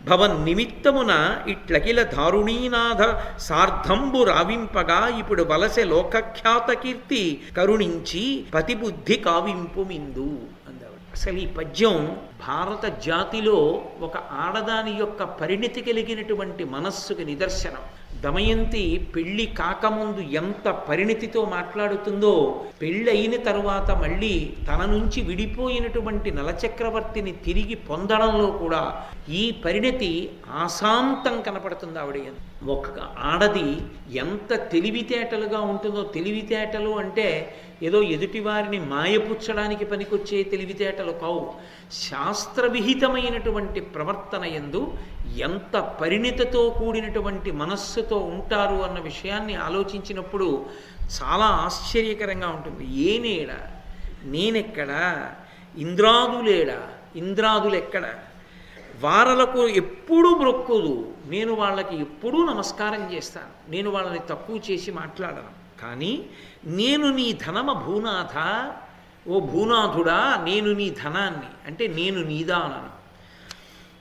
భవన్ నిమిత్తమున ఇట్లకిల దారుణీనాథ సార్ధంబు రావింపగా ఇప్పుడు వలసె లోకఖ్యాత కీర్తి కరుణించి పతిబుద్ధి కావింపు మిందు అందావిడ. అసలు ఈ పద్యం భారత జాతిలో ఒక ఆడదాని యొక్క పరిణితి కలిగినటువంటి మనస్సుకి నిదర్శనం. దమయంతి పెళ్లి కాకముందు ఎంత పరిణితితో మాట్లాడుతుందో, పెళ్ళి అయిన తరువాత మళ్ళీ తన నుంచి విడిపోయినటువంటి నలచక్రవర్తిని తిరిగి పొందడంలో కూడా ఈ పరిణితి ఆశాంతం కనపడుతుంది ఆవిడ. ఒక ఆడది ఎంత తెలివితేటలుగా ఉంటుందో, తెలివితేటలు అంటే ఏదో ఎదుటివారిని మాయపుచ్చడానికి పనికొచ్చే తెలివితేటలు కావు, శాస్త్రవిహితమైనటువంటి ప్రవర్తన యందు ఎంత పరిణితితో కూడినటువంటి మనస్సుతో ఉంటారు అన్న విషయాన్ని ఆలోచించినప్పుడు చాలా ఆశ్చర్యకరంగా ఉంటుంది. ఏనేడా, నేనెక్కడా, ఇంద్రాదులేడా, ఇంద్రాదులెక్కడ, వారలకు ఎప్పుడూ మొక్కుదు, నేను వాళ్ళకి ఎప్పుడూ నమస్కారం చేస్తాను, నేను వాళ్ళని తక్కువ చేసి మాట్లాడను. కానీ నేను నీ ధనమ భూనాథ, ఓ భూనాథుడా నేను నీ ధనాన్ని, అంటే నేను నీదానను.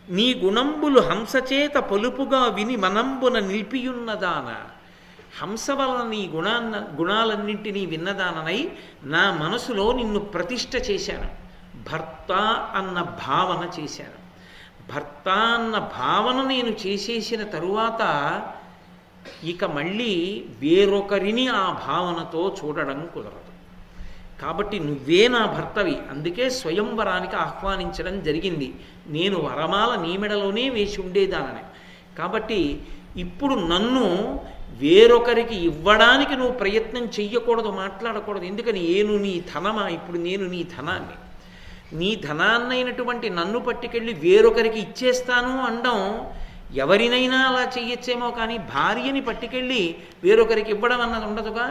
నీ గుణంబులు హంసచేత పలుపుగా విని మనంబున నిలిపియున్నదాన, హంస వలన నీ గుణాలన్నింటినీ విన్నదాననై నా మనసులో నిన్ను ప్రతిష్ఠ చేశాను, భర్త అన్న భావన చేశాను. భర్త అన్న భావన నేను చేసేసిన తరువాత ఇక మళ్ళీ వేరొకరిని ఆ భావనతో చూడడం కుదరదు. కాబట్టి నువ్వే నా భర్తవి, అందుకే స్వయంవరానికి ఆహ్వానించడం జరిగింది. నేను వరమాల నీ మెడలోనే వేసి ఉండేదానని. కాబట్టి ఇప్పుడు నన్ను వేరొకరికి ఇవ్వడానికి నువ్వు ప్రయత్నం చెయ్యకూడదు, మాట్లాడకూడదు. ఎందుకని నేను నీ ధనమా, ఇప్పుడు నేను నీ ధనాన్ని, నీ ధనాన్నైనటువంటి నన్ను పట్టుకెళ్ళి వేరొకరికి ఇచ్చేస్తాను అనడం ఎవరినైనా అలా చెయ్యొచ్చేమో, కానీ భార్యని పట్టుకెళ్ళి వేరొకరికి ఇవ్వడం అన్నది ఉండదుగా,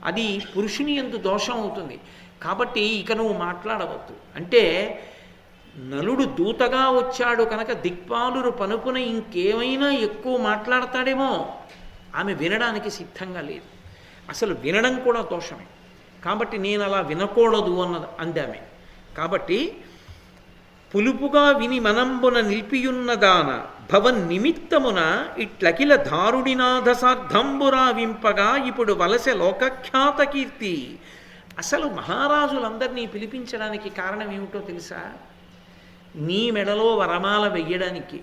అది పురుషుని యందు దోషం అవుతుంది. కాబట్టి ఇక నువ్వు మాట్లాడవద్దు అంటే, నలుడు దూతగా వచ్చాడు కనుక దిక్పాలురు పనుపున ఇంకేమైనా ఎక్కువ మాట్లాడతాడేమో, ఆమె వినడానికి సిద్ధంగా లేదు. అసలు వినడం కూడా దోషమే. కాబట్టి నేను అలా వినకూడదు అందామె. కాబట్టి పులుపుగా విని మనంబున నిలిపియున్నదాన భవన్ నిమిత్తమున ఇట్లకిల దారుణినాథ సార్ధంబురా వింపగా ఇప్పుడు వలసె లోకఖ్యాత కీర్తి. అసలు మహారాజులందరినీ పిలిపించడానికి కారణం ఏమిటో తెలుసా? నీ మెడలో వరమాల వెయ్యడానికి.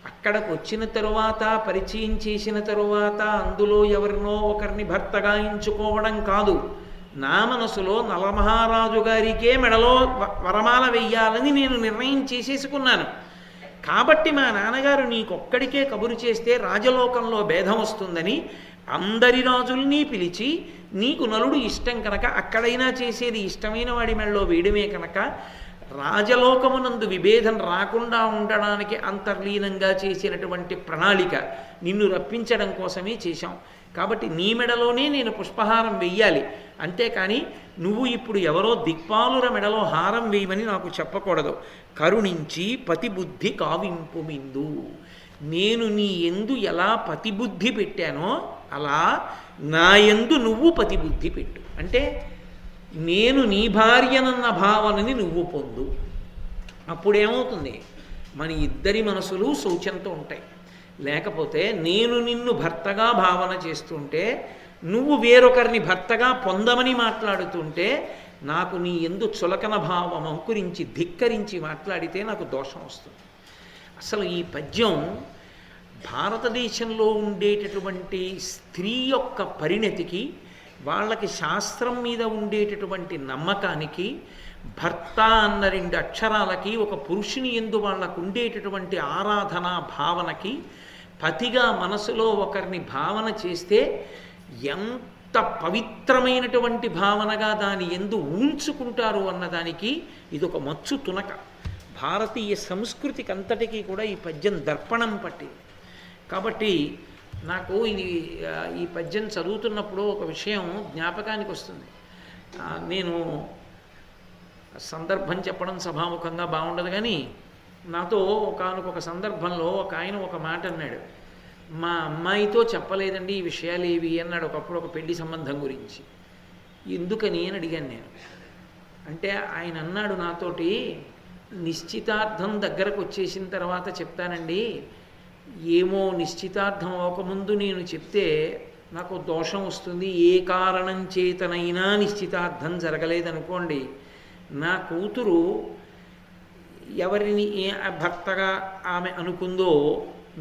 అక్కడికి వచ్చిన తరువాత, పరిచయం చేసిన తరువాత అందులో ఎవరినో ఒకరిని భర్తగా ఎంచుకోవడం కాదు, నా మనసులో నలమహారాజు గారికే మెడలో వరమాల వెయ్యాలని నేను నిర్ణయం చేసేసుకున్నాను. కాబట్టి మా నాన్నగారు నీకొక్కడికే కబురు చేస్తే రాజలోకంలో భేదం వస్తుందని అందరి రాజుల్ని పిలిచి, నీకు నలుడు ఇష్టం కనుక అక్కడైనా చేసేది ఇష్టమైన వాడి మెడలో వేయడమే కనుక రాజలోకమునందు విభేదం రాకుండా ఉండడానికి అంతర్లీనంగా చేసినటువంటి ప్రణాళిక నిన్ను రప్పించడం కోసమే చేశాం. కాబట్టి నీ మెడలోనే నేను పుష్పహారం వెయ్యాలి, అంతేకాని నువ్వు ఇప్పుడు ఎవరో దిక్పాలుర మెడలో హారం వేయమని నాకు చెప్పకూడదు. కరుణించి పతిబుద్ధి కావింపు మిందు. నేను నీ ఎందు ఎలా పతిబుద్ధి పెట్టానో అలా నా ఎందు నువ్వు పతిబుద్ధి పెట్టు. అంటే నేను నీ భార్యనన్న భావనని నువ్వు పొందు. అప్పుడేమవుతుంది, మన ఇద్దరి మనసులు శౌచంతో ఉంటాయి. లేకపోతే నేను నిన్ను భర్తగా భావన చేస్తుంటే, నువ్వు వేరొకరిని భర్తగా పొందమని మాట్లాడుతుంటే, నాకు నీ ఎందు చులకన భావం అంకురించి ధిక్కరించి మాట్లాడితే నాకు దోషం వస్తుంది. అసలు ఈ పద్యం భారతదేశంలో ఉండేటటువంటి స్త్రీ యొక్క పరిణతికి, వాళ్ళకి శాస్త్రం మీద ఉండేటటువంటి నమ్మకానికి, భర్త అన్న 2 అక్షరాలకి, ఒక పురుషుని యందు వాళ్ళకు ఉండేటటువంటి ఆరాధన భావనకి, పతిగా మనసులో ఒకరిని భావన చేస్తే ఎంత పవిత్రమైనటువంటి భావనగా దాని యందు ఉంచుకుంటారు అన్నదానికి ఇదొక మచ్చు తునక. భారతీయ సంస్కృతికి అంతటికీ కూడా ఈ పద్యం దర్పణం పట్టింది. కాబట్టి నాకు ఈ పద్యం చదువుతున్నప్పుడు ఒక విషయం జ్ఞాపకానికి వస్తుంది. నేను సందర్భం చెప్పడం సభాముఖంగా బాగుండదు, కానీ నాతో ఒకానొక సందర్భంలో ఒక ఆయన ఒక మాట అన్నాడు. మా అమ్మాయితో చెప్పలేదండి ఈ విషయాలు ఏవి అన్నాడు ఒకప్పుడు, ఒక పెళ్లి సంబంధం గురించి. ఎందుకని అని అడిగాను నేను. అంటే ఆయన అన్నాడు నాతోటి, నిశ్చితార్థం దగ్గరకు వచ్చేసిన తర్వాత చెప్తానండి. ఏమో నిశ్చితార్థం అవ్వకముందు నేను చెప్తే నాకు దోషం వస్తుంది, ఏ కారణం చేతనైనా నిశ్చితార్థం జరగలేదనుకోండి, నా కూతురు ఎవరిని భర్తగా ఆమె అనుకుందో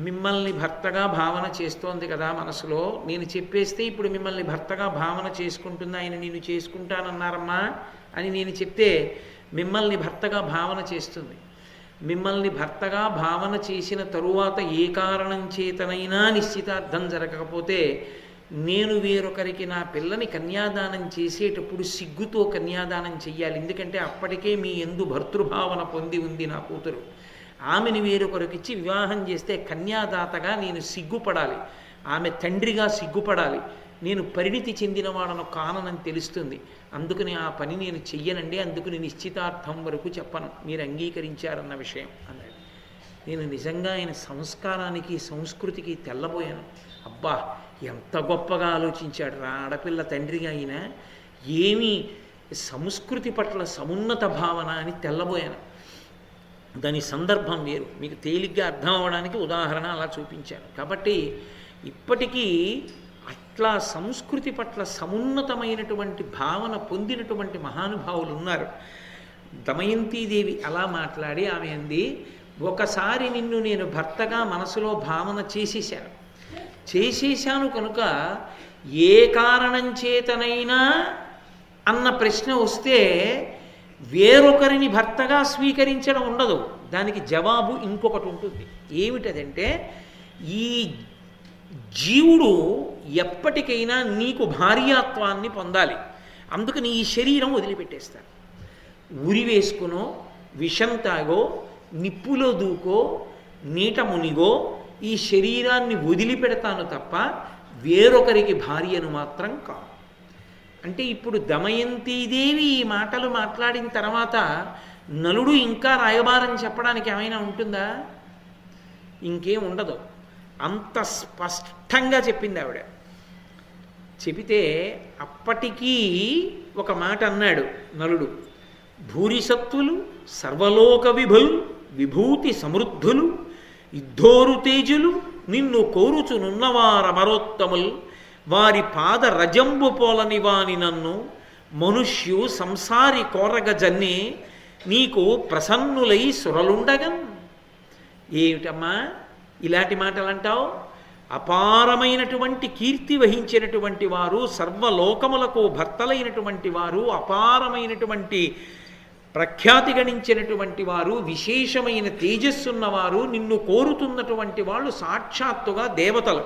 మిమ్మల్ని భర్తగా భావన చేస్తోంది కదా మనసులో, నేను చెప్పేస్తే ఇప్పుడు మిమ్మల్ని భర్తగా భావన చేసుకుంటుంది, ఆయన నేను చేసుకుంటానన్నారమ్మా అని నేను చెప్తే మిమ్మల్ని భర్తగా భావన చేస్తుంది. మిమ్మల్ని భర్తగా భావన చేసిన తరువాత ఏ కారణం చేతనైనా నిశ్చితార్థం జరగకపోతే నేను వేరొకరికి నా పిల్లని కన్యాదానం చేసేటప్పుడు సిగ్గుతో కన్యాదానం చెయ్యాలి. ఎందుకంటే అప్పటికే మీ యందు భర్తృభావన పొంది ఉంది నా కూతురు. ఆమెను వేరొకరికిచ్చి వివాహం చేస్తే కన్యాదాతగా నేను సిగ్గుపడాలి, ఆమె తండ్రిగా సిగ్గుపడాలి, నేను పరిణితి చెందినవాడను కానని తెలుస్తుంది. అందుకని ఆ పని నేను చెయ్యనండి, అందుకని నిశ్చితార్థం వరకు చెప్పను, మీరు అంగీకరించారన్న విషయం అన్నాడు. నేను నిజంగా ఆయన సంస్కారానికి సంస్కృతికి తెల్లబోయాను. అబ్బా ఎంత గొప్పగా ఆలోచించాడు రా ఆడపిల్ల తండ్రిగా అయినా, ఏమి సంస్కృతి పట్ల సమున్నత భావన అని తెల్లబోయాను. దాని సందర్భం వేరు, మీకు తేలిగ్గా అర్థం అవ్వడానికి ఉదాహరణ అలా చూపించాను. కాబట్టి ఇప్పటికీ అట్లా సంస్కృతి పట్ల సమున్నతమైనటువంటి భావన పొందినటువంటి మహానుభావులు ఉన్నారు. దమయంతీదేవి అలా మాట్లాడి ఆమె అంది, ఒకసారి నిన్ను నేను భర్తగా మనసులో భావన చేసేశాను కనుక ఏ కారణం చేతనైనా అన్న ప్రశ్న వస్తే వేరొకరిని భర్తగా స్వీకరించడం ఉండదు. దానికి జవాబు ఇంకొకటి ఉంటుంది. ఏమిటదంటే, ఈ జీవుడు ఎప్పటికైనా నీకు భార్యాత్వాన్ని పొందాలి, అందుకని ఈ శరీరం వదిలిపెట్టేస్తాను. ఉరి వేసుకునో, విషం తాగో, నిప్పులో దూకో, నీట మునిగో ఈ శరీరాన్ని వదిలిపెడతాను తప్ప వేరొకరికి భార్యను మాత్రం కాదు. అంటే ఇప్పుడు దమయంతీదేవి ఈ మాటలు మాట్లాడిన తర్వాత నలుడు ఇంకా రాయబారం చెప్పడానికి ఏమైనా ఉంటుందా? ఇంకేం ఉండదు. అంత స్పష్టంగా చెప్పింది ఆవిడ. చెబితే అప్పటికీ ఒక మాట అన్నాడు నలుడు, భూరిసత్తులు సర్వలోక విభులు విభూతి సమృద్ధులు యుద్ధోరు తేజులు నిన్ను కోరుచునున్నవారమరోత్తముల్ వారి పాద రజంబు పోలని వాని నన్ను మనుష్యు సంసారి కోరగ జన్నే నీకు ప్రసన్నులై సురలుండగన్. ఏమిటమ్మా ఇలాంటి మాటలు అంటావు? అపారమైనటువంటి కీర్తి వహించినటువంటి వారు, సర్వలోకములకు భర్తలైనటువంటి వారు, అపారమైనటువంటి ప్రఖ్యాతి గణించినటువంటి వారు, విశేషమైన తేజస్సున్నవారు, నిన్ను కోరుతున్నటువంటి వాళ్ళు సాక్షాత్తుగా దేవతలు.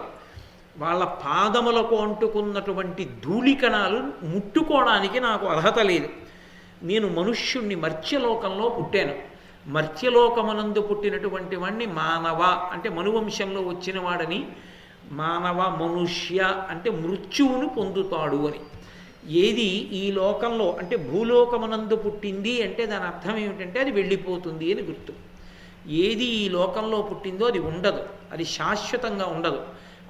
వాళ్ళ పాదములకు అంటుకున్నటువంటి ధూళికణాలు ముట్టుకోవడానికి నాకు అర్హత లేదు. నేను మనుష్యుణ్ణి మర్త్యలోకంలో పుట్టాను. మర్త్యలోకమునందు పుట్టినటువంటి వాడిని మానవ అంటే మనువంశంలో వచ్చిన వాడని, మానవ మనుష్య అంటే మృత్యువును పొందుతాడు అని. ఏది ఈ లోకంలో అంటే భూలోకమునందు పుట్టింది అంటే దాని అర్థం ఏమిటంటే అది వెళ్ళిపోతుంది అని గుర్తు. ఏది ఈ లోకంలో పుట్టిందో అది ఉండదు, అది శాశ్వతంగా ఉండదు,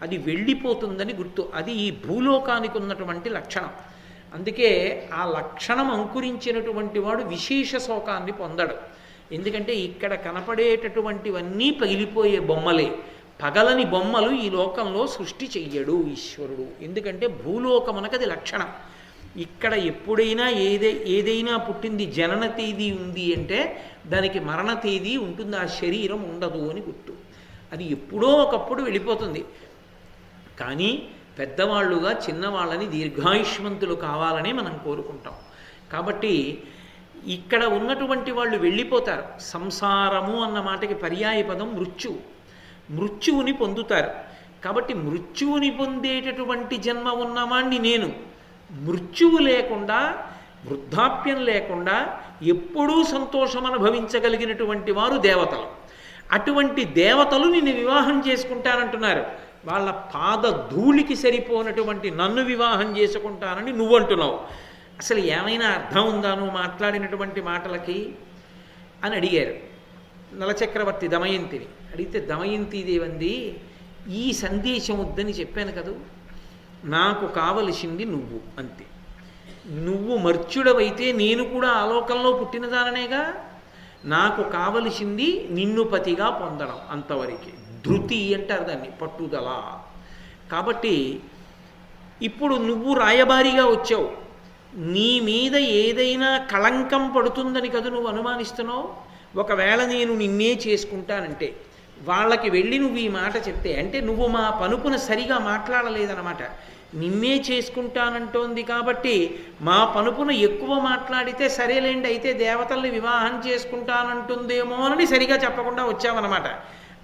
అది వెళ్ళిపోతుందని గుర్తు. అది ఈ భూలోకానికి ఉన్నటువంటి లక్షణం. అందుకే ఆ లక్షణం అంకురించినటువంటి వాడు విశేష శోకాన్ని పొందడు. ఎందుకంటే ఇక్కడ కనపడేటటువంటివన్నీ పగిలిపోయే బొమ్మలే. పగలని బొమ్మలు ఈ లోకంలో సృష్టి చెయ్యడు ఈశ్వరుడు. ఎందుకంటే భూలోకమునకు అది లక్షణం. ఇక్కడ ఎప్పుడైనా ఏదైనా పుట్టింది జనన తేదీ ఉంది అంటే దానికి మరణ తేదీ ఉంటుంది, ఆ శరీరం ఉండదు అని గుర్తు. అది ఎప్పుడో ఒకప్పుడు వెళ్ళిపోతుంది. కానీ పెద్దవాళ్ళుగా చిన్నవాళ్ళని దీర్ఘాయుష్మంతులు కావాలని మనం కోరుకుంటాం. కాబట్టి ఇక్కడ ఉన్నటువంటి వాళ్ళు వెళ్ళిపోతారు. సంసారము అన్న మాటకి పర్యాయ పదం మృత్యువు. మృత్యువుని పొందుతారు. కాబట్టి మృత్యువుని పొందేటటువంటి జన్మ ఉన్నవాణ్ణి నేను. మృత్యువు లేకుండా, వృద్ధాప్యం లేకుండా ఎప్పుడూ సంతోషం అనుభవించగలిగినటువంటి వారు దేవతలు. అటువంటి దేవతలు నిన్ను వివాహం చేసుకుంటానంటున్నారు. వాళ్ళ పాద ధూళికి సరిపోనటువంటి నన్ను వివాహం చేసుకుంటానని నువ్వంటున్నావు. అసలు ఏమైనా అర్థం ఉందా నువ్వు మాట్లాడినటువంటి మాటలకి అని అడిగారు నలచక్రవర్తి దమయంతిని. అడిగితే దమయంతిదేవంది, ఈ సందేశం వద్దని చెప్పాను కదూ, నాకు కావలసింది నువ్వు అంతే. నువ్వు మర్త్యుడవైతే నేను కూడా ఆలోకంలో పుట్టినదాననేగా. నాకు కావలసింది నిన్ను పతిగా పొందడం, అంతవరకు. ధృతి అంటారు దాన్ని, పట్టుదల. కాబట్టి ఇప్పుడు నువ్వు రాయబారిగా వచ్చావు, నీ మీద ఏదైనా కళంకం పడుతుందని కదా నువ్వు అనుమానిస్తున్నావు. ఒకవేళ నేను నిన్నే చేసుకుంటానంటే వాళ్ళకి వెళ్ళి నువ్వు ఈ మాట చెప్తే, అంటే నువ్వు మా పనుపున సరిగా మాట్లాడలేదన్నమాట. నిన్నే చేసుకుంటానంటోంది కాబట్టి మా పనుపున ఎక్కువ మాట్లాడితే సరేలేండి అయితే దేవతల్ని వివాహం చేసుకుంటానంటుందేమో అని సరిగా చెప్పకుండా వచ్చావన్నమాట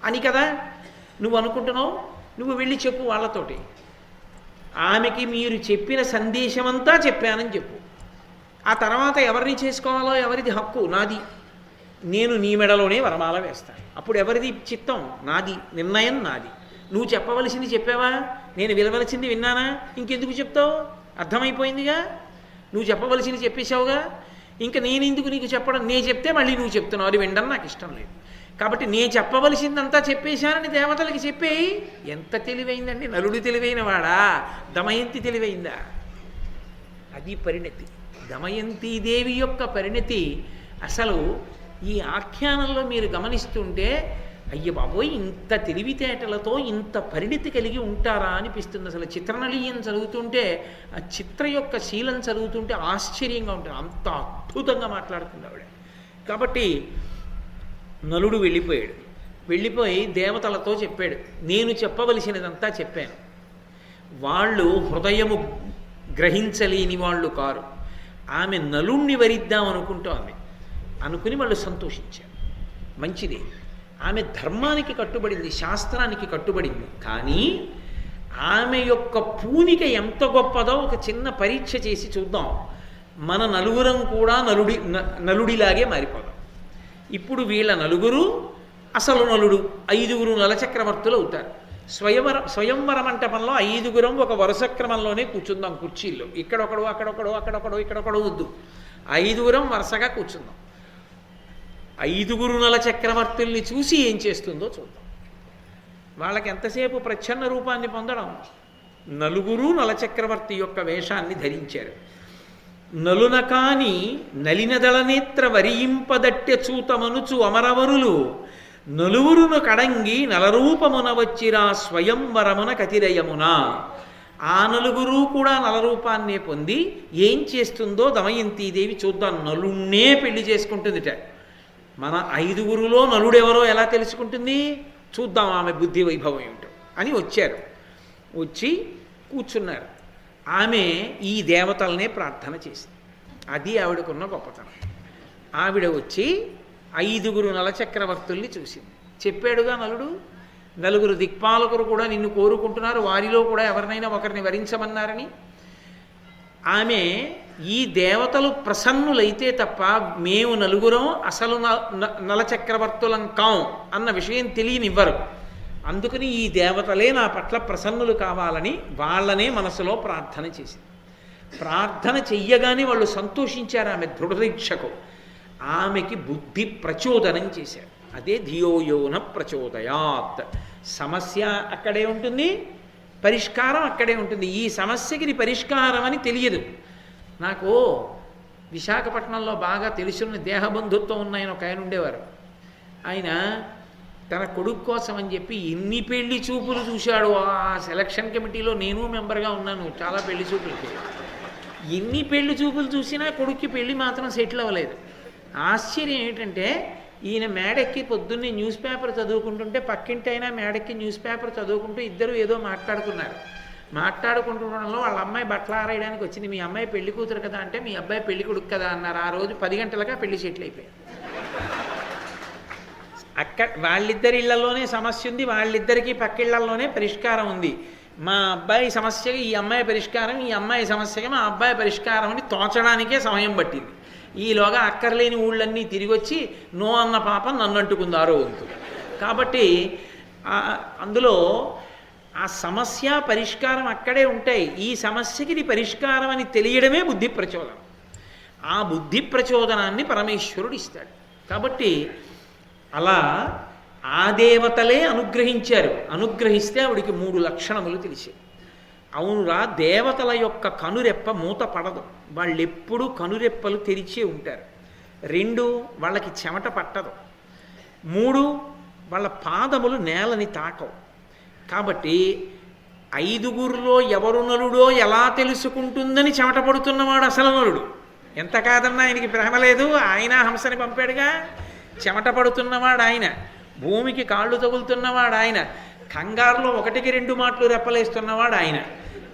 అని కదా నువ్వు అనుకుంటున్నావు. నువ్వు వెళ్ళి చెప్పు వాళ్ళతోటి, ఆమెకి మీరు చెప్పిన సందేశమంతా చెప్పానని చెప్పు. ఆ తర్వాత ఎవరిని చేసుకోవాలో ఎవరిది హక్కు నాది, నేను నీ మెడలోనే వరమాల వేస్తాను. అప్పుడు ఎవరిది చిత్తం? నాది, నిర్ణయం నాది. నువ్వు చెప్పవలసింది చెప్పావా, నేను వినవలసింది విన్నానా? ఇంకెందుకు చెప్తావు? అర్థమైపోయిందిగా, నువ్వు చెప్పవలసింది చెప్పేశావుగా. ఇంకా నేను ఎందుకు నీకు చెప్పడం? నేను చెప్తే మళ్ళీ నువ్వు చెప్తున్నావు, అది వినడం నాకు ఇష్టం లేదు. కాబట్టి నేను చెప్పవలసిందంతా చెప్పేశానని దేవతలకి చెప్పేయి. ఎంత తెలివైందండి! నలుడు తెలివైన వాడా, దమయంతి తెలివైందా? అది పరిణతి. దమయంతీదేవి యొక్క పరిణతి అసలు ఈ ఆఖ్యానంలో మీరు గమనిస్తుంటే అయ్య బాబోయ్, ఇంత తెలివితేటలతో ఇంత పరిణతి కలిగి ఉంటారా అనిపిస్తుంది. అసలు చిత్రనళీయం చదువుతుంటే, ఆ చిత్ర యొక్క శీలం చదువుతుంటే ఆశ్చర్యంగా ఉంటుంది. అంత అద్భుతంగా మాట్లాడుతుంది ఆవిడ. కాబట్టి నలుడు వెళ్ళిపోయాడు. వెళ్ళిపోయి దేవతలతో చెప్పాడు, నేను చెప్పవలసినదంతా చెప్పాను. వాళ్ళు హృదయము గ్రహించలేని వాళ్ళు కారు. ఆమె నలుణ్ణి వరిద్దాం అనుకుంటోంది. అనుకుని వాళ్ళు సంతోషించారు. మంచిది, ఆమె ధర్మానికి కట్టుబడింది, శాస్త్రానికి కట్టుబడింది. కానీ ఆమె యొక్క పూనిక ఎంత గొప్పదో ఒక చిన్న పరీక్ష చేసి చూద్దాం. మన నలుగురం కూడా నలుడిలాగే మారిపోదాం. ఇప్పుడు వీళ్ళ నలుగురు అసలు నలుడు, 5గురు నలచక్రవర్తులు అవుతారు. స్వయంవర మంటపంలో 5గురం ఒక వరుస క్రమంలోనే కూర్చుందాం కుర్చీల్లో. ఇక్కడొకడు అక్కడొకడు అక్కడొకడు ఇక్కడొకడు వద్దు, 5గురం వరుసగా కూర్చుందాం. 5గురు నలచక్రవర్తుల్ని చూసి ఏం చేస్తుందో చూద్దాం. వాళ్ళకి ఎంతసేపు ప్రచ్ఛన్న రూపాన్ని పొందడం. నలుగురు నలచక్రవర్తి యొక్క వేషాన్ని ధరించారు. నలున కాని నలినదళనేత్ర వరియింపదట్టె చూతమనుచు అమరవరులు నలుగురును కడంగి నలరూపమున వచ్చిరా స్వయంవరమున కతిరయమున. ఆ నలుగురు కూడా నలరూపాన్నే పొంది ఏం చేస్తుందో దమయంతీదేవి చూద్దాం. నలుణ్ణే పెళ్లి చేసుకుంటుందిట. మన 5గురులో నలుడెవరో ఎలా తెలుసుకుంటుంది చూద్దాం, ఆమె బుద్ధి వైభవం ఏమిటో అని వచ్చారు. వచ్చి కూర్చున్నారు. ఆమె ఈ దేవతలనే ప్రార్థన చేసింది. అది ఆవిడకున్న గొప్పతనం. ఆవిడ వచ్చి 5గురు నలచక్రవర్తుల్ని చూసింది. చెప్పాడుగా నలుడు, 4 దిక్పాలకులు కూడా నిన్ను కోరుకుంటున్నారు, వారిలో కూడా ఎవరినైనా ఒకరిని వరించమన్నారని. ఆమె ఈ దేవతలు ప్రసన్నులైతే తప్ప మేము నలుగురం అసలు నలచక్రవర్తులం కాం అన్న విషయం తెలియనివ్వరు. అందుకని ఈ దేవతలే నా పట్ల ప్రసన్నులు కావాలని వాళ్ళనే మనసులో ప్రార్థన చేసింది. ప్రార్థన చెయ్యగానే వాళ్ళు సంతోషించారు. ఆమె దృఢదీక్షకు ఆమెకి బుద్ధి ప్రచోదనం చేశారు. అదే ధియోయోన ప్రచోదయాత్. సమస్య అక్కడే ఉంటుంది, పరిష్కారం అక్కడే ఉంటుంది. ఈ సమస్యకి ఇది పరిష్కారం అని తెలియదు. నాకు విశాఖపట్నంలో బాగా తెలుసున్న దేహబంధుత్వం ఉన్నాయని ఒక ఆయన ఉండేవారు. ఆయన తన కొడుకు కోసం అని చెప్పి ఎన్ని పెళ్లి చూపులు చూశాడు. ఆ సెలక్షన్ కమిటీలో నేను మెంబర్గా ఉన్నాను చాలా పెళ్లి చూపులకి. ఎన్ని పెళ్లి చూపులు చూసినా కొడుక్కి పెళ్లి మాత్రం సెటిల్ అవ్వలేదు. ఆశ్చర్యం ఏంటంటే ఈయన మేడెక్కి పొద్దున్నే న్యూస్ పేపర్ చదువుకుంటుంటే పక్కింటి అయినా మేడెక్కి న్యూస్ పేపర్ చదువుకుంటూ ఇద్దరు ఏదో మాట్లాడుకున్నారు. మాట్లాడుకుంటుండడంలో వాళ్ళ అమ్మాయి బట్టలు ఆరేయడానికి వచ్చింది. మీ అమ్మాయి పెళ్లి కూతురు కదా అంటే మీ అబ్బాయి పెళ్లి కొడుకు కదా అన్నారు. ఆ రోజు 10 గంటలుగా పెళ్లి సెటిల్ అయిపోయారు. వాళ్ళిద్దరి ఇళ్లలోనే సమస్య ఉంది, వాళ్ళిద్దరికీ పక్కిళ్లలోనే పరిష్కారం ఉంది. మా అబ్బాయి సమస్యకి ఈ అమ్మాయి పరిష్కారం, ఈ అమ్మాయి సమస్యకి మా అబ్బాయి పరిష్కారం అని తోచడానికే సమయం పట్టింది. ఈలోగా అక్కర్లేని ఊళ్ళన్నీ తిరిగి వచ్చి నో అన్న పాపం నన్ను అంటుకుందారో వంతు. కాబట్టి అందులో ఆ సమస్య పరిష్కారం అక్కడే ఉంటాయి. ఈ సమస్యకి ఇది పరిష్కారం అని తెలియడమే బుద్ధి ప్రచోదనం. ఆ బుద్ధి ప్రచోదనాన్ని పరమేశ్వరుడు ఇస్తాడు. కాబట్టి అలా ఆ దేవతలే అనుగ్రహించారు. అనుగ్రహిస్తే ఆవిడికి 3 లక్షణములు తెలిసాయి. అవునురా, దేవతల యొక్క కనురెప్ప మూత పడదు, వాళ్ళెప్పుడూ కనురెప్పలు తెరిచే ఉంటారు. 2 వాళ్ళకి చెమట పట్టదు, 3 వాళ్ళ పాదములు నేలని తాకవు. కాబట్టి 5గురిలో ఎవరు నలుడో ఎలా తెలుసుకుంటుందని చెమట పడుతున్నవాడు అసలు నలుడు. ఎంత కాదన్నా ఆయనకి ప్రేమ లేదు, ఆయన హంసని పంపాడుగా. చెమట పడుతున్నవాడు ఆయన, భూమికి కాళ్ళు తగులుతున్నవాడు ఆయన, కంగారులో 1కి 2 మాటలు రెప్పలేస్తున్నవాడు ఆయన.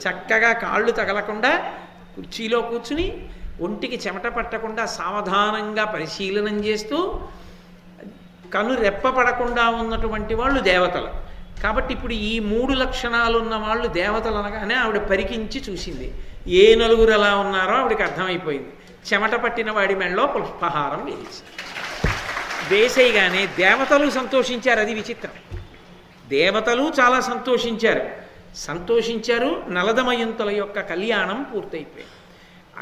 చక్కగా కాళ్ళు తగలకుండా కుర్చీలో కూర్చుని ఒంటికి చెమట పట్టకుండా సావధానంగా పరిశీలనం చేస్తూ కను రెప్పపడకుండా ఉన్నటువంటి వాళ్ళు దేవతలు. కాబట్టి ఇప్పుడు ఈ 3 లక్షణాలు ఉన్న వాళ్ళు దేవతలు అనగానే ఆవిడ పరికించి చూసింది. ఏ నలుగురు అలా ఉన్నారో ఆవిడకి అర్థమైపోయింది. చెమట పట్టిన వాడి మెళ్ళలో పుష్పహారం వేసేయగానే దేవతలు సంతోషించారు. అది విచిత్రం. దేవతలు చాలా సంతోషించారు. నలదమయంతుల యొక్క కళ్యాణం పూర్తయిపోయింది.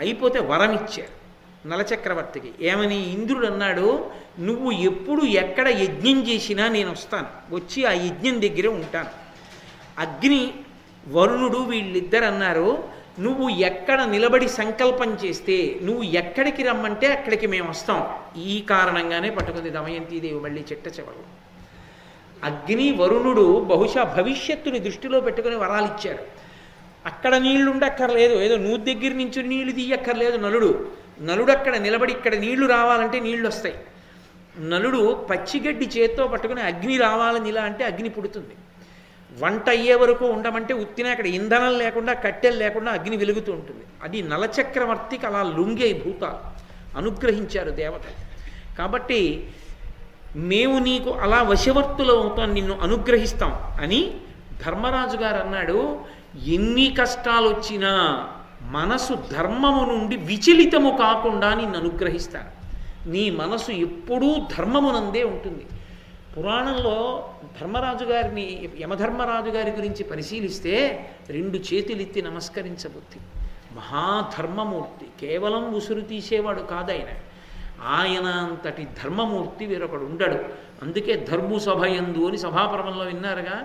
అయిపోతే వరం ఇచ్చారు నలచక్రవర్తికి. ఏమని? ఇంద్రుడు అన్నాడు, నువ్వు ఎప్పుడు ఎక్కడ యజ్ఞం చేసినా నేను వస్తాను, వచ్చి ఆ యజ్ఞం దగ్గరే ఉంటాను. అగ్ని వరుణుడు వీళ్ళిద్దరు అన్నారు, నువ్వు ఎక్కడ నిలబడి సంకల్పం చేస్తే, నువ్వు ఎక్కడికి రమ్మంటే అక్కడికి మేము వస్తాం. ఈ కారణంగానే పట్టుకుంది దమయంతీదేవి మళ్ళీ చిట్ట చివరలో. అగ్ని వరుణుడు బహుశా భవిష్యత్తుని దృష్టిలో పెట్టుకుని వరాలు ఇచ్చారు. అక్కడ నీళ్లు ఉండక్కర్లేదు, ఏదో నూతి దగ్గర నుంచి నీళ్లు తీయక్కర్లేదు నలుడు అక్కడ నిలబడి ఇక్కడ నీళ్లు రావాలంటే నీళ్లు వస్తాయి. నలుడు పచ్చిగడ్డి చేత్తో పట్టుకుని అగ్ని రావాలని ఇలా అంటే అగ్ని పుడుతుంది. వంట అయ్యే వరకు ఉండమంటే ఉత్తిన అక్కడ ఇంధనం లేకుండా కట్టెలు లేకుండా అగ్ని వెలుగుతూ ఉంటుంది. అది నలచక్రవర్తికి అలా లొంగే భూతాలు అనుగ్రహించారు దేవతలు. కాబట్టి మేము నీకు అలా వశవర్తులు అవుతాం, నిన్ను అనుగ్రహిస్తాం అని ధర్మరాజు గారు అన్నాడు. ఎన్ని కష్టాలు వచ్చినా మనసు ధర్మము నుండి విచలితము కాకుండా నిన్ను అనుగ్రహిస్తాను. నీ మనసు ఎప్పుడూ ధర్మమునందే ఉంటుంది. పురాణంలో ధర్మరాజు గారిని, యమధర్మరాజు గారి గురించి పరిశీలిస్తే 2 చేతులెత్తి నమస్కరించబుద్ధి. మహాధర్మమూర్తి, కేవలం ఉసురు తీసేవాడు కాదాయన. ఆయన అంతటి ధర్మమూర్తి వేరొకడు ఉండడు. అందుకే ధర్ము సభయందు అని సభాపర్వంలో విన్నారుగా,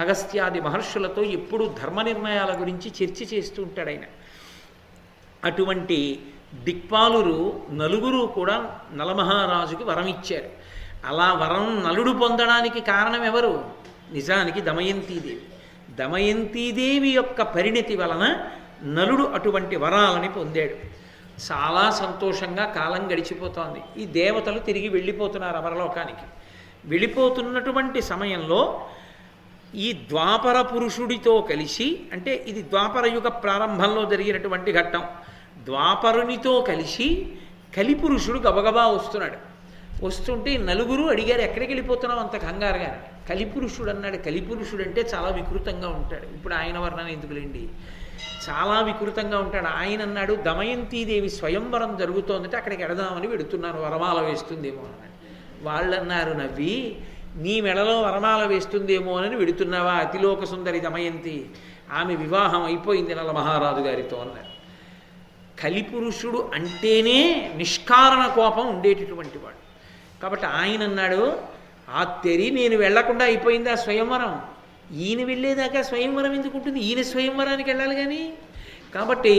అగస్త్యాది మహర్షులతో ఎప్పుడూ ధర్మ నిర్ణయాల గురించి చర్చ చేస్తూ ఉంటాడు ఆయన. అటువంటి దిక్పాలురు నలుగురు కూడా నలమహారాజుకి వరం ఇచ్చారు. అలా వరం నలుడు పొందడానికి కారణం ఎవరు? నిజానికి దమయంతీదేవి. దమయంతీదేవి యొక్క పరిణతి వలన నలుడు అటువంటి వరాలని పొందాడు. చాలా సంతోషంగా కాలం గడిచిపోతోంది. ఈ దేవతలు తిరిగి వెళ్ళిపోతున్నారు అమరలోకానికి. వెళ్ళిపోతున్నటువంటి సమయంలో ఈ ద్వాపర పురుషుడితో కలిసి, అంటే ఇది ద్వాపర యుగ ప్రారంభంలో జరిగినటువంటి ఘట్టం, ద్వాపరునితో కలిసి కలిపురుషుడు గబగబా వస్తున్నాడు. వస్తుంటే నలుగురు అడిగారు, ఎక్కడికి వెళ్ళిపోతున్నావు అంత కంగారుగా? కలిపురుషుడు అన్నాడు. కలిపురుషుడు అంటే చాలా వికృతంగా ఉంటాడు. ఇప్పుడు ఆయన వర్ణన ఎందుకులేండి, చాలా వికృతంగా ఉంటాడు. ఆయన అన్నాడు, దమయంతీదేవి స్వయంవరం జరుగుతోందంటే అక్కడికి వెడదామని వెడుతున్నాను, వరమాల వేస్తుందేమో అన్నాడు. వాళ్ళన్నారు నవ్వి, నీ మెడలో వరమాల వేస్తుందేమో అని వెడుతున్నావా? అతిలోక సుందరి దమయంతి, ఆమె వివాహం అయిపోయింది నల మహారాజు గారితో అన్నారు. కలిపురుషుడు అంటేనే నిష్కారణ కోపం ఉండేటటువంటి వాడు. కాబట్టి ఆయన అన్నాడు, ఆ తెరి నేను వెళ్లకుండా అయిపోయింది ఆ స్వయంవరం, ఈయన వెళ్ళేదాకా స్వయంవరం ఎందుకు ఉంటుంది, ఈయన స్వయంవరానికి వెళ్ళాలి కానీ. కాబట్టి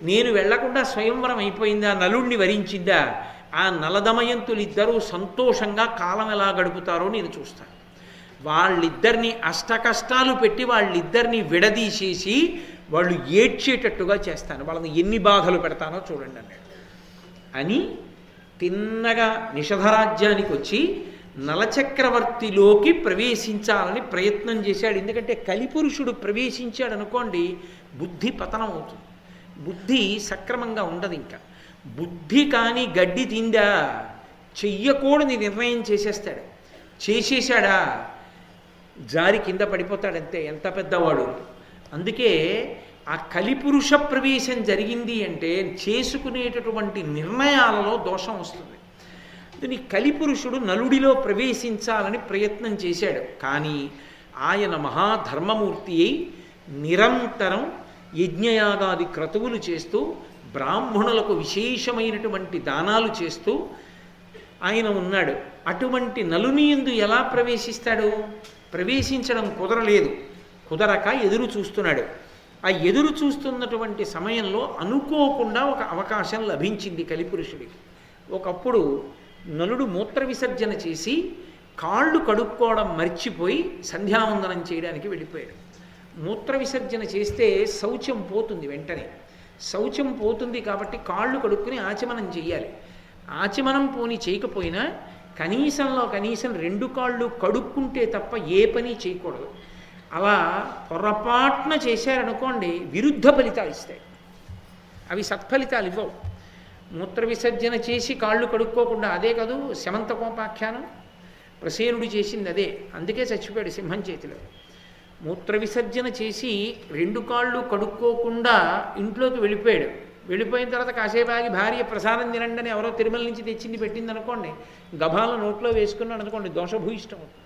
నేను వెళ్లకుండా స్వయంవరం అయిపోయిందా, నలుణ్ణి వరించిందా, ఆ నలదమయంతులు ఇద్దరూ సంతోషంగా కాలం ఎలా గడుపుతారో నేను చూస్తాను. వాళ్ళిద్దరినీ అష్టకష్టాలు పెట్టి వాళ్ళిద్దరినీ విడదీసేసి వాళ్ళు ఏడ్చేటట్టుగా చేస్తాను, వాళ్ళని ఎన్ని బాధలు పెడతానో చూడండి అన్నాడు. అని తిన్నగా నిషధరాజ్యానికి వచ్చి నలచక్రవర్తిలోకి ప్రవేశించాలని ప్రయత్నం చేశాడు. ఎందుకంటే కలిపురుషుడు ప్రవేశించాడు అనుకోండి, బుద్ధి పతనం అవుతుంది, బుద్ధి సక్రమంగా ఉండదు. ఇంకా బుద్ధి కానీ గడ్డి తిందా, చెయ్యకూడని నిర్ణయం చేసేస్తాడు. చేసేసాడా జారి కింద పడిపోతాడంతే, ఎంత పెద్దవాడు. అందుకే ఆ కలిపురుష ప్రవేశం జరిగింది అంటే చేసుకునేటటువంటి నిర్ణయాలలో దోషం వస్తుంది. దీని కలిపురుషుడు నలుడిలో ప్రవేశించాలని ప్రయత్నం చేశాడు. కానీ ఆయన మహాధర్మమూర్తి అయి నిరంతరం యజ్ఞయాగాది క్రతువులు చేస్తూ బ్రాహ్మణులకు విశేషమైనటువంటి దానాలు చేస్తూ ఆయన ఉన్నాడు. అటువంటి నలునియందు ఎలా ప్రవేశిస్తాడు? ప్రవేశించడం కుదరలేదు, కుదరక ఎదురు చూస్తున్నాడు. ఆ ఎదురు చూస్తున్నటువంటి సమయంలో అనుకోకుండా ఒక అవకాశం లభించింది కలిపురుషుడికి. ఒకప్పుడు నలుడు మూత్ర విసర్జన చేసి కాళ్ళు కడుక్కోవడం మర్చిపోయి సంధ్యావందనం చేయడానికి వెళ్ళిపోయాడు. మూత్ర విసర్జన చేస్తే శౌచం పోతుంది వెంటనే. శౌచం పోతుంది కాబట్టి కాళ్ళు కడుక్కుని ఆచమనం చెయ్యాలి. ఆచమనం పోని చేయకపోయినా కనీసంలో కనీసం 2 కాళ్ళు కడుక్కుంటే తప్ప ఏ పని చేయకూడదు. అలా పొరపాటున చేశారనుకోండి విరుద్ధ ఫలితాలు ఇస్తాయి, అవి సత్ఫలితాలు ఇవ్వవు. మూత్ర విసర్జన చేసి కాళ్ళు కడుక్కోకుండా, అదే కాదు శమంతకోపాఖ్యానం ప్రసేనుడు చేసింది అదే, అందుకే చచ్చిపోయాడు సింహం చేతిలో. మూత్ర విసర్జన చేసి 2 కాళ్ళు కడుక్కోకుండా ఇంట్లోకి వెళ్ళిపోయాడు. వెళ్ళిపోయిన తర్వాత కాసేపు ఆగి భార్య ప్రసాదం తినండి అని ఎవరో తిరుమల నుంచి తెచ్చింది పెట్టింది అనుకోండి, గభాల నోట్లో వేసుకున్నాడు అనుకోండి, దోషభూయిష్టం అవుతుంది.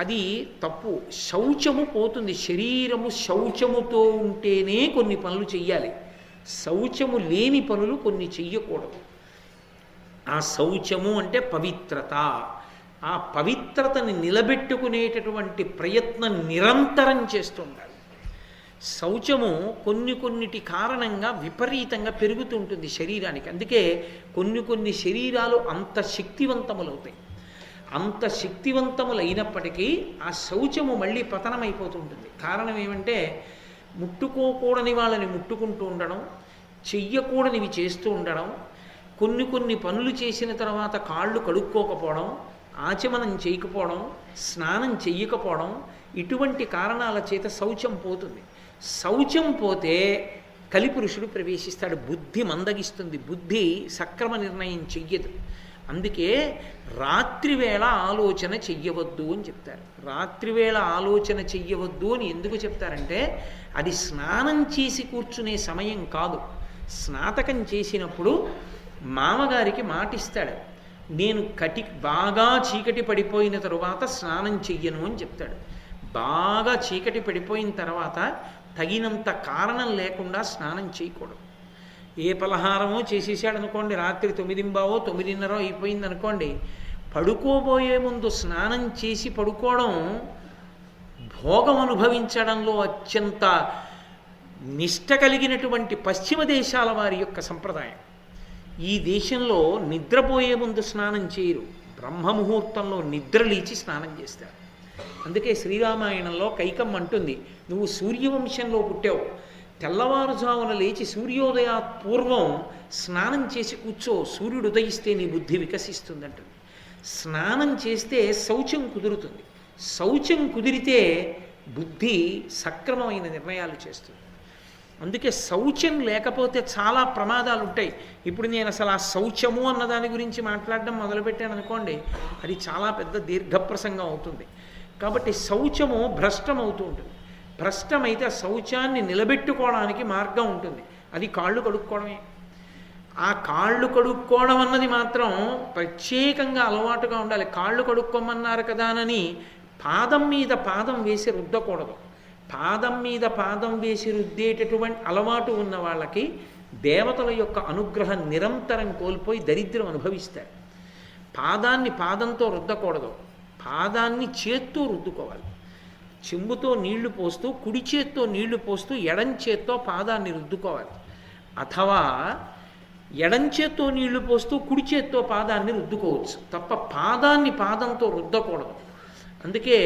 అది తప్పు. శౌచము పోతుంది. శరీరము శౌచముతో ఉంటేనే కొన్ని పనులు చెయ్యాలి, శౌచము లేని పనులు కొన్ని చెయ్యకూడదు. ఆ శౌచము అంటే పవిత్రత. ఆ పవిత్రతని నిలబెట్టుకునేటటువంటి ప్రయత్నం నిరంతరం చేస్తుండాలి. శౌచము కొన్నిటి కారణంగా విపరీతంగా పెరుగుతుంటుంది శరీరానికి. అందుకే కొన్ని శరీరాలు అంత శక్తివంతములవుతాయి. అంత శక్తివంతములైనప్పటికీ ఆ శౌచము మళ్ళీ పతనమైపోతుంటుంది. కారణం ఏమంటే ముట్టుకోకూడని వాళ్ళని ముట్టుకుంటూ ఉండడం, చెయ్యకూడనివి చేస్తూ ఉండడం, కొన్ని పనులు చేసిన తర్వాత కాళ్ళు కడుక్కోకపోవడం, ఆచమనం చేయకపోవడం, స్నానం చెయ్యకపోవడం, ఇటువంటి కారణాల చేత శౌచం పోతుంది. శౌచం పోతే కలిపురుషుడు ప్రవేశిస్తాడు, బుద్ధి మందగిస్తుంది, బుద్ధి సక్రమ నిర్ణయం చెయ్యదు. అందుకే రాత్రివేళ ఆలోచన చెయ్యవద్దు అని చెప్తారు. రాత్రివేళ ఆలోచన చెయ్యవద్దు అని ఎందుకు చెప్తారంటే అది స్నానం చేసి కూర్చునే సమయం కాదు. స్నాతకం చేసినప్పుడు మామగారికి మాటిస్తాడు, నేను బాగా చీకటి పడిపోయిన తరువాత స్నానం చెయ్యను అని చెప్తాడు. బాగా చీకటి పడిపోయిన తర్వాత తగినంత కారణం లేకుండా స్నానం చేయకూడదు. ఏ పలహారమో చేసేసాడు అనుకోండి, రాత్రి 9:15 9:30 అయిపోయింది అనుకోండి, పడుకోబోయే ముందు స్నానం చేసి పడుకోవడం భోగం అనుభవించడంలో అత్యంత నిష్ట కలిగినటువంటి పశ్చిమ దేశాల వారి యొక్క సంప్రదాయం. ఈ దేశంలో నిద్రపోయే ముందు స్నానం చేయరు, బ్రహ్మముహూర్తంలో నిద్రలేచి స్నానం చేస్తారు. అందుకే శ్రీరామాయణంలో కైకమ్మ అంటుంది, నువ్వు సూర్యవంశంలో పుట్టావు, తెల్లవారుజామున లేచి సూర్యోదయాత్ పూర్వం స్నానం చేసి కూర్చో, సూర్యుడు ఉదయిస్తే నీ బుద్ధి వికసిస్తుందంటుంది. స్నానం చేస్తే శౌచం కుదురుతుంది. శౌచం కుదిరితే బుద్ధి సక్రమమైన నిర్ణయాలు చేస్తుంది. అందుకే శౌచం లేకపోతే చాలా ప్రమాదాలు ఉంటాయి. ఇప్పుడు నేను అసలు ఆ శౌచము అన్న దాని గురించి మాట్లాడడం మొదలుపెట్టాను అనుకోండి, అది చాలా పెద్ద దీర్ఘప్రసంగం అవుతుంది. కాబట్టి శౌచము భ్రష్టం అవుతూ ఉంటుంది. భ్రష్టమైతే ఆ శౌచాన్ని నిలబెట్టుకోవడానికి మార్గం ఉంటుంది, అది కాళ్ళు కడుక్కోవడమే. ఆ కాళ్ళు కడుక్కోవడం అన్నది మాత్రం ప్రత్యేకంగా అలవాటుగా ఉండాలి. కాళ్ళు కడుక్కోమన్నారు కదానని పాదం మీద పాదం వేసి రుద్దకూడదు. పాదం మీద పాదం వేసి రుద్దేటటువంటి అలవాటు ఉన్న వాళ్ళకి దేవతల యొక్క అనుగ్రహం నిరంతరం కోల్పోయి దరిద్రం అనుభవిస్తారు. పాదాన్ని పాదంతో రుద్దకూడదు, పాదాన్ని చేత్తో రుద్దుకోవాలి. చెంబుతో నీళ్లు పోస్తూ కుడి చేత్తో నీళ్లు పోస్తూ ఎడం చేత్తో పాదాన్ని రుద్దుకోవాలి. అథవా ఎడం చేత్తో నీళ్లు పోస్తూ కుడి చేత్తో పాదాన్ని రుద్దుకోవచ్చు, తప్ప పాదాన్ని పాదంతో రుద్దకూడదు. అందుకే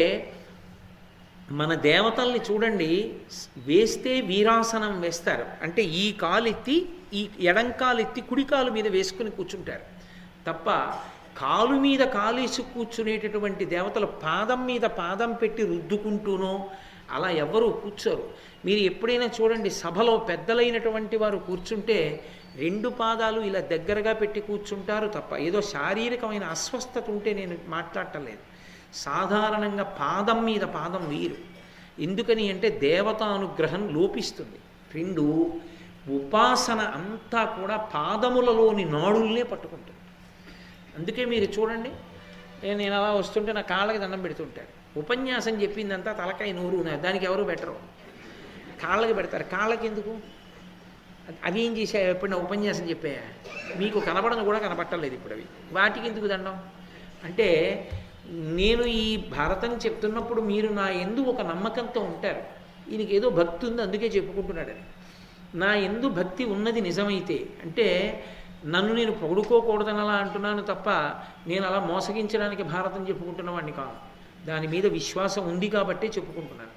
మన దేవతల్ని చూడండి, వేస్తే వీరాసనం వేస్తారు, అంటే ఈ కాలెత్తి ఈ ఎడం కాలెత్తి కుడి కాలు మీద వేసుకుని కూర్చుంటారు తప్ప కాలు మీద కాలేసి కూర్చునేటటువంటి దేవతలు పాదం మీద పాదం పెట్టి రుద్దుకుంటూనో అలా ఎవరూ కూర్చోరు. మీరు ఎప్పుడైనా చూడండి, సభలో పెద్దలైనటువంటి వారు కూర్చుంటే 2 పాదాలు ఇలా దగ్గరగా పెట్టి కూర్చుంటారు తప్ప, ఏదో శారీరకమైన అస్వస్థత ఉంటే నేను మాట్లాడటం లేదు. సాధారణంగా పాదం మీద పాదం వేయరు. ఎందుకని అంటే దేవతానుగ్రహం లోపిస్తుంది. 2 ఉపాసన అంతా కూడా పాదములలోని నాడుల్నే పట్టుకుంటుంది. అందుకే మీరు చూడండి, నేను అలా వస్తుంటే నా కాళ్ళకి దండం పెడుతుంటాడు. ఉపన్యాసం చెప్పిందంతా తలకాయ నోరు, దానికి ఎవరు బెటరు, కాళ్ళకి పెడతారు. కాళ్ళకి ఎందుకు? అవి ఏం చేశాయి? ఎప్పుడైనా ఉపన్యాసం చెప్పాయా? మీకు కనబడను కూడా కనబట్టలేదు ఇప్పుడు అవి, వాటికి ఎందుకు దండం? అంటే నేను ఈ భారతం చెప్తున్నప్పుడు మీరు నా యందు ఒక నమ్మకంతో ఉంటారు, ఈయనకి ఏదో భక్తి ఉంది అందుకే చెప్పుకుంటున్నాడని. నా యందు భక్తి ఉన్నది నిజమైతే, అంటే నన్ను నేను పొగుడుకోకూడదని అలా అంటున్నాను తప్ప నేను అలా మోసగించడానికి భారతం చెప్పుకుంటున్నవాడిని కాదు. దాని మీద విశ్వాసం ఉంది కాబట్టే చెప్పుకుంటున్నాను.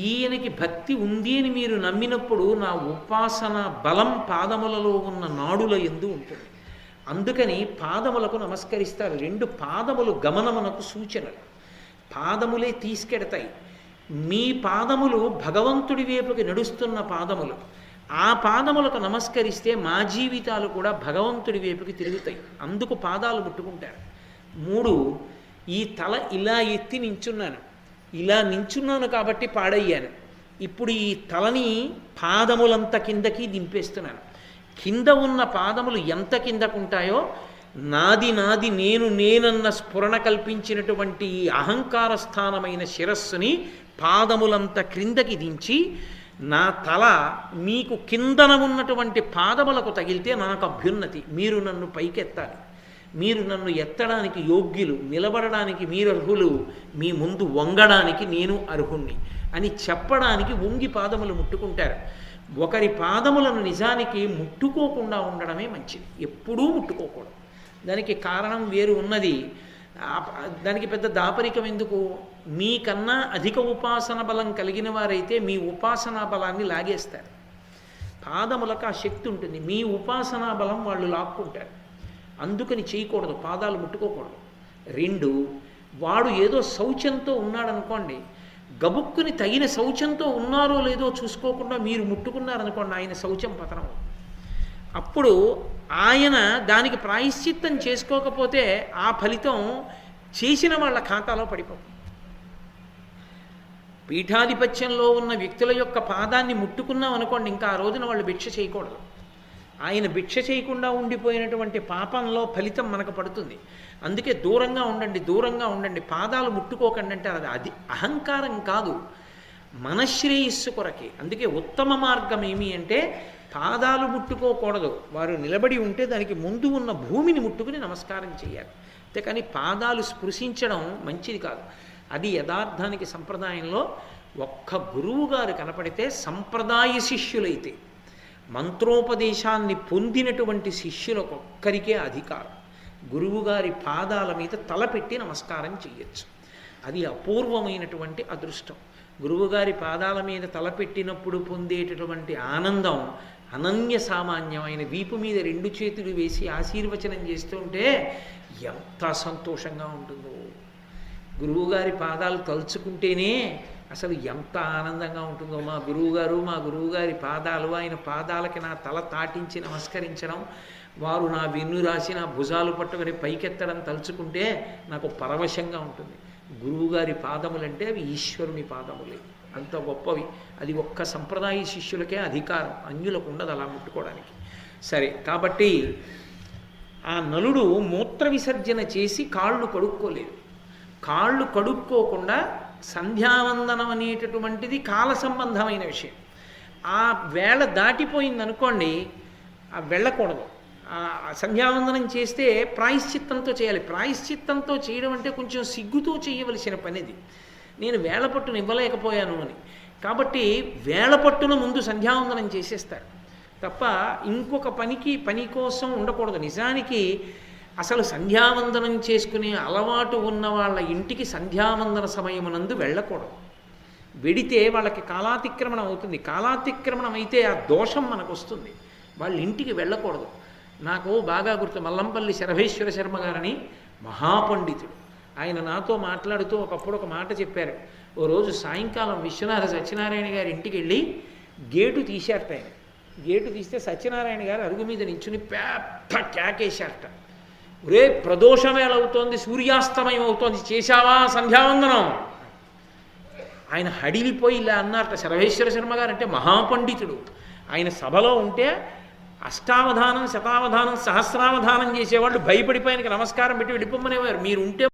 ఈయనకి భక్తి ఉంది అని మీరు నమ్మినప్పుడు నా ఉపాసన బలం పాదములలో ఉన్న నాడుల యందు ఉంటుంది. అందుకని పాదములకు నమస్కరిస్తారు. 2 పాదములు గమనమునకు సూచనలు. పాదములే తీసుకెడతాయి. మీ పాదములు భగవంతుడి వైపుకి నడుస్తున్న పాదములు. ఆ పాదములకు నమస్కరిస్తే మా జీవితాలు కూడా భగవంతుడి వైపుకి తిరుగుతాయి. అందుకు పాదాలు ముట్టుకుంటారు. 3, ఈ తల ఇలా ఎత్తి నించున్నాను. ఇలా నించున్నాను కాబట్టి పాడయ్యాను. ఇప్పుడు ఈ తలని పాదములంత కిందకి దింపేస్తున్నాను. కింద ఉన్న పాదములు ఎంత కిందకుంటాయో నాది నాది నేను నేనన్న స్ఫురణ కల్పించినటువంటి ఈ అహంకార స్థానమైన శిరస్సుని పాదములంత క్రిందకి దించి నా తల మీకు కిందన ఉన్నటువంటి పాదములకు తగిలితే నాకు అభ్యున్నతి. మీరు నన్ను పైకెత్తాలి. మీరు నన్ను ఎత్తడానికి యోగ్యులు, నిలబడడానికి మీరు అర్హులు, మీ ముందు వంగడానికి నేను అర్హుణ్ణి అని చెప్పడానికి వంగి పాదములు ముట్టుకుంటారు. ఒకరి పాదములను నిజానికి ముట్టుకోకుండా ఉండడమే మంచిది. ఎప్పుడూ ముట్టుకోకూడదు. దానికి కారణం వేరు ఉన్నది. దానికి పెద్ద దాపరికం ఎందుకు? మీకన్నా అధిక ఉపాసన బలం కలిగిన వారైతే మీ ఉపాసనా బలాన్ని లాగేస్తారు. పాదములకు ఆ శక్తి ఉంటుంది. మీ ఉపాసనా బలం వాళ్ళు లాక్కుంటారు. అందుకని చేయకూడదు, పాదాలు ముట్టుకోకూడదు. 2, వాడు ఏదో శౌచంతో ఉన్నాడనుకోండి, గబుక్కుని తగిన శౌచంతో ఉన్నారో లేదో చూసుకోకుండా మీరు ముట్టుకున్నారనుకోండి, ఆయన శౌచం పతనం. అప్పుడు ఆయన దానికి ప్రాయశ్చిత్తం చేసుకోకపోతే ఆ ఫలితం చేసిన వాళ్ళ ఖాతాలో పడిపోతుంది. పీఠాధిపత్యంలో ఉన్న వ్యక్తుల యొక్క పాదాన్ని ముట్టుకున్నాం అనుకోండి, ఇంకా ఆ రోజున వాళ్ళు భిక్ష చేయకూడదు. ఆయన భిక్ష చేయకుండా ఉండిపోయినటువంటి పాపంలో ఫలితం మనకు పడుతుంది. అందుకే దూరంగా ఉండండి, దూరంగా ఉండండి, పాదాలు ముట్టుకోకండి అంటే అది అహంకారం కాదు, మనశ్రేయస్సు కొరకే. అందుకే ఉత్తమ మార్గం ఏమి అంటే పాదాలు ముట్టుకోకూడదు. వారు నిలబడి ఉంటే దానికి ముందు ఉన్న భూమిని ముట్టుకుని నమస్కారం చేయాలి. అంతేకాని పాదాలు స్పృశించడం మంచిది కాదు. అది యథార్థానికి సంప్రదాయంలో ఒక్క గురువు గారు కనపడితే, సంప్రదాయ శిష్యులైతే, మంత్రోపదేశాన్ని పొందినటువంటి శిష్యులకు ఒక్కరికే అధికారం గురువుగారి పాదాల మీద తలపెట్టి నమస్కారం చేయొచ్చు. అది అపూర్వమైనటువంటి అదృష్టం. గురువుగారి పాదాల మీద తలపెట్టినప్పుడు పొందేటటువంటి ఆనందం అనన్య సామాన్యం. ఆయన వీపు మీద 2 చేతులు వేసి ఆశీర్వచనం చేస్తుంటే ఎంత సంతోషంగా ఉంటుందో. గురువుగారి పాదాలు తలుచుకుంటేనే అసలు ఎంత ఆనందంగా ఉంటుందో. మా గురువుగారి పాదాలు, ఆయన పాదాలకి నా తల తాటించి నమస్కరించడం, వారు నా వెన్ను రాసి నా భుజాలు పట్టుకొని పైకెత్తడం తలుచుకుంటే నాకు పరవశంగా ఉంటుంది. గురువుగారి పాదములంటే అవి ఈశ్వరుని పాదములే, అంత గొప్పవి. అది ఒక్క సంప్రదాయ శిష్యులకే అధికారం, అన్యులకు ఉండదు అలా ముట్టుకోవడానికి. సరే, కాబట్టి ఆ నలుడు మూత్ర విసర్జన చేసి కాళ్ళు కడుక్కోలేదు. కాళ్ళు కడుక్కోకుండా సంధ్యావందనం అనేటటువంటిది కాల సంబంధమైన విషయం. ఆ వేళ దాటిపోయిందనుకోండి, ఆ వెళ్ళకూడదు. సంధ్యావందనం చేస్తే ప్రాయశ్చిత్తంతో చేయాలి. ప్రాయశ్చిత్తంతో చేయడం అంటే కొంచెం సిగ్గుతో చేయవలసిన పనిది. నేను వేళపట్టును ఇవ్వలేకపోయాను అని. కాబట్టి వేళపట్టున ముందు సంధ్యావందనం చేసేస్తారు తప్ప ఇంకొక పని కోసం ఉండకూడదు. నిజానికి అసలు సంధ్యావందనం చేసుకునే అలవాటు ఉన్న వాళ్ళ ఇంటికి సంధ్యావందన సమయమునందు వెళ్ళకూడదు. వెడితే వాళ్ళకి కాలాతిక్రమణం అవుతుంది. కాలాతిక్రమణం అయితే ఆ దోషం మనకు వస్తుంది. వాళ్ళ ఇంటికి వెళ్ళకూడదు. నాకు బాగా గుర్తు, మల్లంపల్లి శరభేశ్వర శర్మ గారని మహాపండితుడు. ఆయన నాతో మాట్లాడుతూ ఒకప్పుడు ఒక మాట చెప్పారు. ఓ రోజు సాయంకాలం విశ్వనాథ సత్యనారాయణ గారి ఇంటికి వెళ్ళి గేటు తీశారట. ఆయన గేటు తీస్తే సత్యనారాయణ గారు అరుగు మీద నించుని పెద్ద కేకేశారట. ఒరే, ప్రదోషం వేళ అవుతోంది, సూర్యాస్తమయం అవుతోంది, చేశావా సంధ్యావందనం? ఆయన హడిలిపోయి ఇలా అన్నారట. శరభేశ్వర శర్మ గారు అంటే మహాపండితుడు. ఆయన సభలో ఉంటే అష్టావధానం, శతావధానం, సహస్రావధానం చేసేవాళ్ళు భయపడిపోయి ఆయనకి నమస్కారం పెట్టి వెళ్ళిపోమనేవారు. మీరు ఉంటే